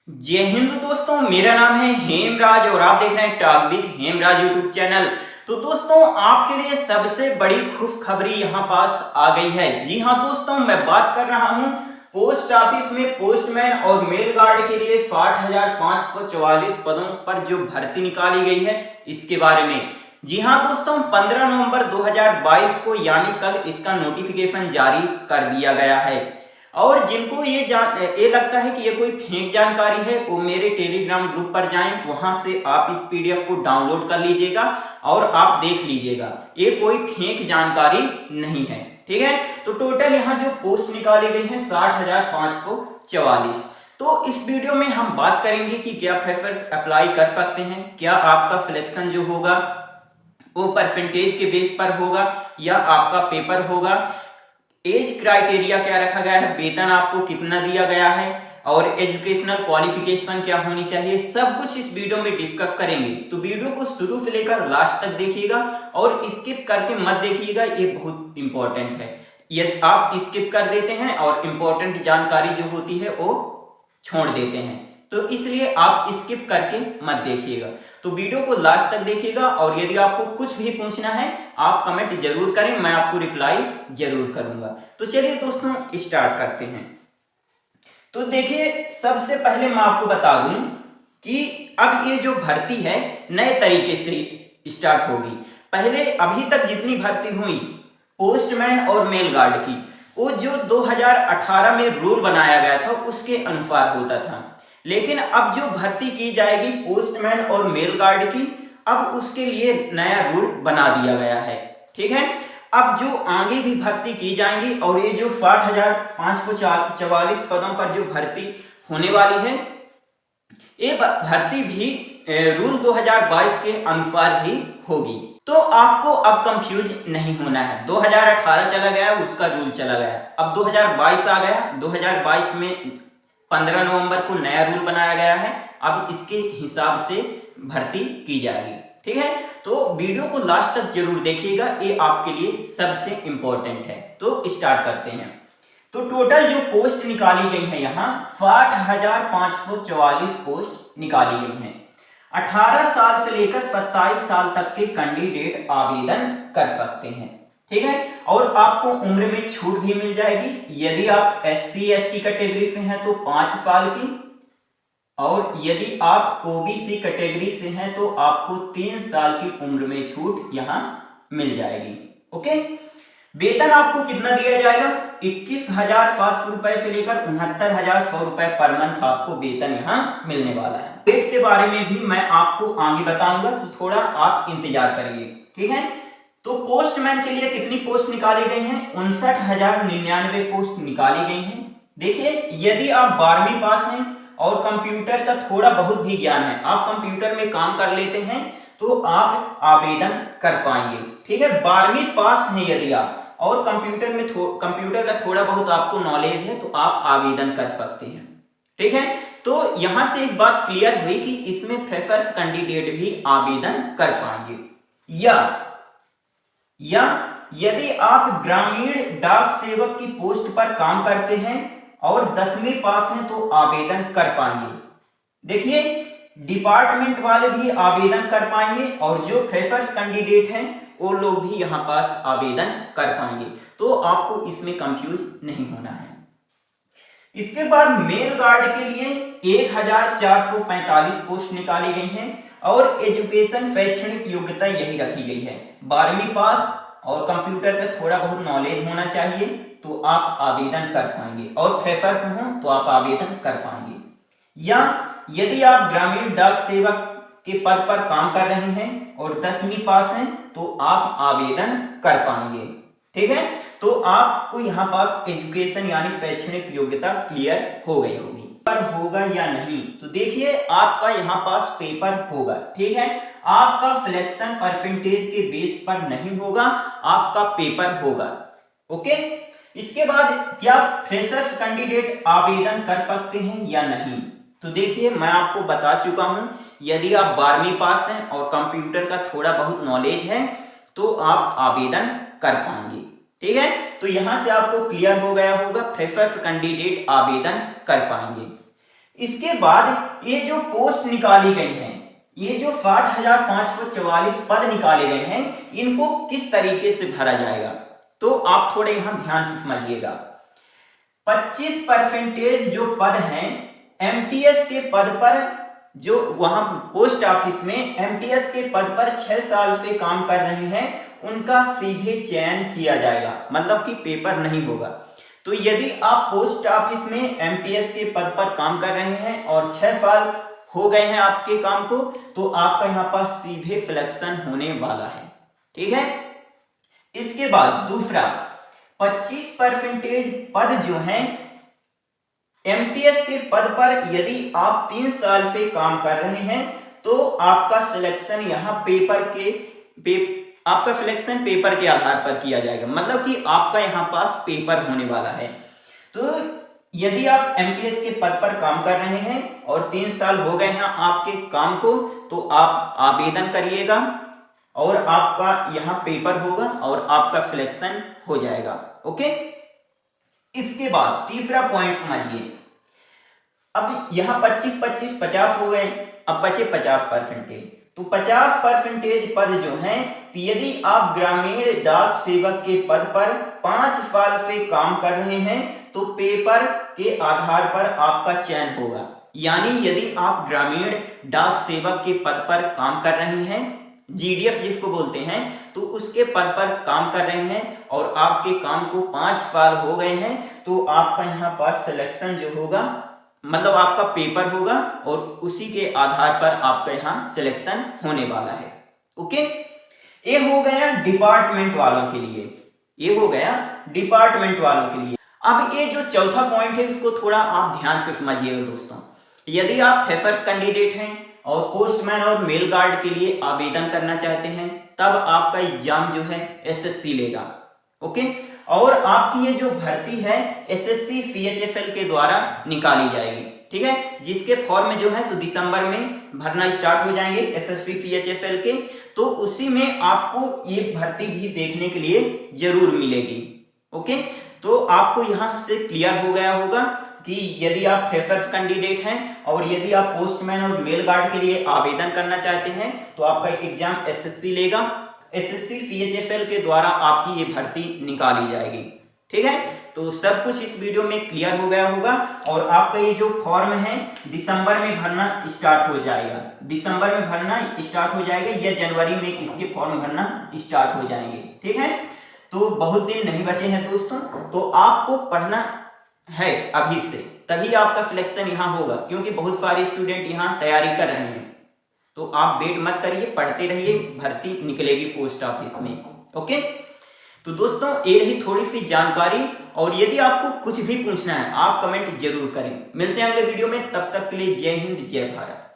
जय हिंद दोस्तों, मेरा नाम है हेमराज और आप देख रहे हैं talk with Hemraj YouTube channel. तो दोस्तों, आपके लिए सबसे बड़ी खुशखबरी यहाँ पास आ गई है। जी हाँ दोस्तों, मैं बात कर रहा हूँ पोस्ट ऑफिस में पोस्टमैन और मेल गार्ड के लिए 60,544 पदों पर जो भर्ती निकाली गई है इसके बारे में। जी हाँ दोस्तों, 15 नवंबर 2022 को यानी कल इसका नोटिफिकेशन जारी कर दिया गया है। और जिनको ये लगता है कि ये कोई फेक जानकारी है, वो मेरे टेलीग्राम ग्रुप पर जाएं, वहां से आप इस पीडीएफ को डाउनलोड कर लीजिएगा और आप देख लीजिएगा। ये कोई फेक जानकारी नहीं है, ठीक है। तो टोटल यहाँ जो पोस्ट निकाली गई है 60,544। तो इस वीडियो में हम बात करेंगे कि क्या फ्रेशर्स अप्लाई कर सकते हैं, क्या आपका सिलेक्शन जो होगा वो परसेंटेज के बेस पर होगा या आपका पेपर होगा, एज क्राइटेरिया क्या रखा गया है, वेतन आपको कितना दिया गया है और एजुकेशनल क्वालिफिकेशन क्या होनी चाहिए, सब कुछ इस वीडियो में डिस्कस करेंगे। तो वीडियो को शुरू से लेकर लास्ट तक देखिएगा और स्किप करके मत देखिएगा, ये बहुत इंपॉर्टेंट है। यदि आप स्किप कर देते हैं और इंपॉर्टेंट जानकारी जो होती है वो छोड़ देते हैं, तो इसलिए आप स्किप करके मत देखिएगा। तो वीडियो को लास्ट तक देखिएगा और यदि आपको कुछ भी पूछना है आप कमेंट जरूर करें, मैं आपको रिप्लाई जरूर करूंगा। तो चलिए दोस्तों स्टार्ट करते हैं। तो देखिए, सबसे पहले मैं आपको बता दूं कि अब ये जो भर्ती है नए तरीके से स्टार्ट होगी। पहले अभी तक जितनी भर्ती हुई पोस्टमैन और मेल गार्ड की, वो जो 2018 में रूल बनाया गया था उसके अनुसार होता था। लेकिन अब जो भर्ती की जाएगी पोस्टमैन और मेल गार्ड की, अब उसके लिए नया रूल बना दिया गया है, ठीक है। अब जो आगे भी भर्ती की जाएंगी और ये जो 60,544 पदों पर जो भर्ती होने वाली है, ये भर्ती भी रूल 2022 के अनुसार ही होगी। तो आपको अब कंफ्यूज नहीं होना है। 2018 चला गया, उसका रूल चला गया, अब 2022 आ गया। 2022 में 15 नवंबर को नया रूल बनाया गया है, अब इसके हिसाब से भर्ती की जाएगी, ठीक है। तो वीडियो को लास्ट तक जरूर देखिएगा, ये आपके लिए सबसे इंपॉर्टेंट है। तो स्टार्ट करते हैं। तो टोटल जो पोस्ट निकाली गई है यहाँ 60,544 पोस्ट निकाली गई हैं। 18 साल से लेकर 27 साल तक के कैंडिडेट आवेदन कर सकते हैं, ठीक है। और आपको उम्र में छूट भी मिल जाएगी। यदि आप SC/ST कैटेगरी से हैं तो 5 साल की, और यदि आप OBC कैटेगरी से हैं तो आपको 3 साल की उम्र में छूट यहां मिल जाएगी, ओके। वेतन आपको कितना दिया जाएगा? 21,700 रुपए से लेकर 69,100 रुपए पर मंथ आपको वेतन यहाँ मिलने वाला है। रेट के बारे में भी मैं आपको आगे बताऊंगा, तो थोड़ा आप इंतजार करिए, ठीक है। तो पोस्टमैन के लिए कितनी पोस्ट निकाली गई हैं? 59,099 पोस्ट निकाली गई हैं। देखिए, यदि आप 12वीं पास हैं और कंप्यूटर का थोड़ा बहुत भी ज्ञान है, आप कंप्यूटर में काम कर लेते हैं, तो आप आवेदन कर पाएंगे, ठीक है। 12वीं पास हैं यदि आप और कंप्यूटर का थोड़ा बहुत आपको नॉलेज है तो आप आवेदन कर सकते हैं, ठीक है। तो यहां से एक बात क्लियर हुई कि इसमें फ्रेशर्स कैंडिडेट भी आवेदन कर पाएंगे। या यदि आप ग्रामीण डाक सेवक की पोस्ट पर काम करते हैं और 10वीं पास हैं तो आवेदन कर पाएंगे। देखिए, डिपार्टमेंट वाले भी आवेदन कर पाएंगे और जो फ्रेशर्स कैंडिडेट हैं वो लोग भी यहाँ पास आवेदन कर पाएंगे। तो आपको इसमें कंफ्यूज नहीं होना है। इसके बाद मेल गार्ड के लिए 1,445 पोस्ट निकाली गई हैं और एजुकेशन शैक्षणिक योग्यता यही रखी गई है, 12वीं पास और कंप्यूटर का थोड़ा बहुत नॉलेज होना चाहिए तो आप आवेदन कर पाएंगे, और फ्रेशर्स हो तो आप आवेदन कर पाएंगे। या यदि आप ग्रामीण डाक सेवक के पद पर काम कर रहे हैं और 10वीं पास हैं तो आप आवेदन कर पाएंगे, ठीक है। तो आपको यहाँ पास एजुकेशन यानी शैक्षणिक योग्यता क्लियर हो गई होगी। पर होगा या नहीं, तो देखिए आपका यहाँ पास पेपर होगा, ठीक है। आपका सिलेक्शन परसेंटेज के बेस पर नहीं होगा, आपका पेपर होगा, ओके। इसके बाद क्या फ्रेशर्स कैंडिडेट आवेदन कर सकते हैं या नहीं, तो देखिए मैं आपको बता चुका हूं, यदि आप 12वीं पास हैं और कंप्यूटर का थोड़ा बहुत नॉलेज है तो आप आवेदन कर पाएंगे, ठीक है। तो यहां से आपको क्लियर हो गया होगा, फ्रेशर्स कैंडिडेट आवेदन कर पाएंगे। इसके बाद ये जो पोस्ट निकाली गई हैं, ये जो 60,544 पद निकाले गए हैं, इनको किस तरीके से भरा जाएगा, तो आप थोड़े यहां ध्यान से समझिएगा। 25% जो पद हैं एमटीएस के पद पर, जो वहां पोस्ट ऑफिस में एमटीएस के पद पर 6 साल से काम कर रहे हैं, उनका सीधे चयन किया जाएगा, मतलब कि पेपर नहीं होगा। तो यदि आप पोस्ट ऑफिस में एमटीएस के पद पर काम कर रहे हैं और 6 साल हो गए हैं आपके काम को, तो आपका यहाँ पर सीधे सिलेक्शन होने वाला है। ठीक है। इसके बाद दूसरा 25% पद जो हैं एमटीएस के पद पर, यदि आप 3 साल से काम कर रहे हैं तो आपका सिलेक्शन यहाँ आपका सिलेक्शन पेपर के आधार पर किया जाएगा, मतलब कि आपका यहाँ पास पेपर होने वाला है। तो यदि आप एमटीएस के पद पर काम कर रहे हैं और 3 साल हो गए हैं आपके काम को, तो आप आवेदन करिएगा और आपका यहाँ पेपर होगा और आपका सिलेक्शन हो जाएगा। ओके। इसके बाद तीसरा पॉइंट समझिए। अब यहाँ 25-25 50 हो गए, अब बचे 50%। तो 50% पद जो हैं, यदि आप ग्रामीण डाक सेवक के पद पर 5 साल से काम कर रहे हैं तो पेपर के आधार पर आपका चयन होगा। यानी यदि आप ग्रामीण डाक सेवक के पद पर काम कर रहे हैं, जीडीएफ जिसको बोलते हैं, तो उसके पद पर काम कर रहे हैं और आपके काम को 5 साल हो गए हैं, तो आपका यहाँ पास सिलेक्शन जो होगा, मतलब आपका पेपर होगा और उसी के आधार पर आपका यहाँ सिलेक्शन होने वाला है। ओके। ये हो गया डिपार्टमेंट वालों के लिए, ये हो गया डिपार्टमेंट वालों के लिए। अब ये जो चौथा पॉइंट है इसको थोड़ा आप ध्यान से समझिएगा दोस्तों। यदि आप फ्रेशर्स कैंडिडेट हैं और पोस्टमैन और मेल गार्ड के लिए आवेदन करना चाहते हैं, तब आपका एग्जाम जो है एसएससी लेगा। ओके। और आपकी ये जो भर्ती है एसएससी सीएचएसएल के द्वारा निकाली जाएगी। ठीक है। जिसके फॉर्म जो है तो दिसंबर में भरना स्टार्ट हो जाएंगे एसएससी सीएचएसएल के, तो उसी में आपको ये भर्ती भी देखने के लिए जरूर मिलेगी। ओके। तो आपको यहाँ से क्लियर हो गया होगा कि यदि आप फ्रेशर्स कैंडिडेट हैं और यदि आप पोस्टमैन और मेल गार्ड के लिए आवेदन करना चाहते हैं तो आपका एग्जाम एसएससी लेगा, एसएससी सीएचएसएल के द्वारा आपकी ये भर्ती निकाली जाएगी। ठीक है। तो सब कुछ इस वीडियो में क्लियर हो गया होगा और आपका ये जो फॉर्म है दिसंबर में भरना स्टार्ट हो जाएगा, दिसंबर में भरना स्टार्ट हो जाएगा या जनवरी में इसके फॉर्म भरना स्टार्ट हो जाएंगे। ठीक है। तो बहुत दिन नहीं बचे हैं दोस्तों, तो आपको पढ़ना है अभी से, तभी आपका सिलेक्शन यहाँ होगा, क्योंकि बहुत सारे स्टूडेंट यहाँ तैयारी कर रहे हैं। तो आप वेट मत करिए, पढ़ते रहिए, भर्ती निकलेगी पोस्ट ऑफिस में। ओके। तो दोस्तों ये रही थोड़ी सी जानकारी, और यदि आपको कुछ भी पूछना है आप कमेंट जरूर करें। मिलते हैं अगले वीडियो में, तब तक के लिए जय हिंद जय भारत।